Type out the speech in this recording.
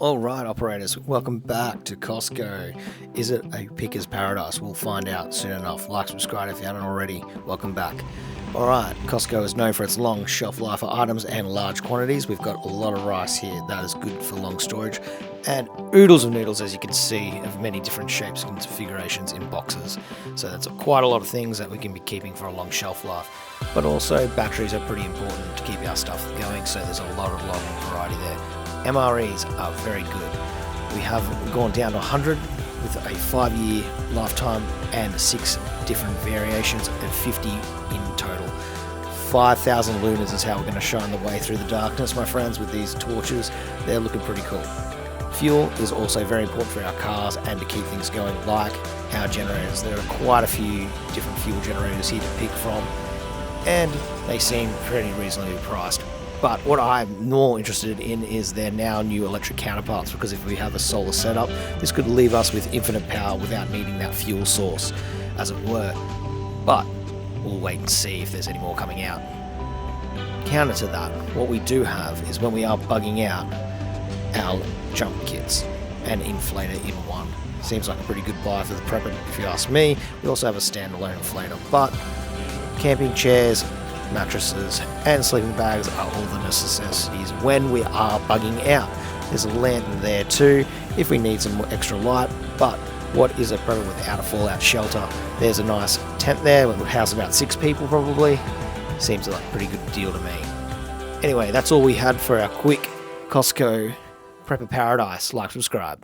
All right, operators, welcome back to Costco. Is it a picker's paradise? We'll find out soon enough. Like, subscribe if you haven't already. Welcome back. All right, Costco is known for its long shelf life for items and large quantities. We've got a lot of rice here. That is good for long storage. And oodles of noodles, as you can see, of many different shapes and configurations in boxes. So that's quite a lot of things that we can be keeping for a long shelf life. But also batteries are pretty important to keep our stuff going, so there's a lot of variety there. MREs are very good. We have gone down to 100 with a 5-year lifetime and 6 different variations and 50 in total. 5,000 lunars is how we're going to shine the way through the darkness, my friends, with these torches. They're looking pretty cool. Fuel is also very important for our cars and to keep things going, like our generators. There are quite a few different fuel generators here to pick from, and they seem pretty reasonably priced. But what I'm more interested in is their now new electric counterparts, because if we have a solar setup, this could leave us with infinite power without needing that fuel source, as it were. But we'll wait and see if there's any more coming out. Counter to that, what we do have is when we are bugging out our jump kits, an inflator in one. Seems like a pretty good buy for the prepper, if you ask me. We also have a standalone inflator, but camping chairs, mattresses and sleeping bags are all the necessities when we are bugging out. There's a lantern there too if we need some extra light, but what is a prepper without a fallout shelter? There's a nice tent there, it would house about 6 people probably. Seems like a pretty good deal to me. Anyway, that's all we had for our quick Costco Prepper Paradise. Like, subscribe.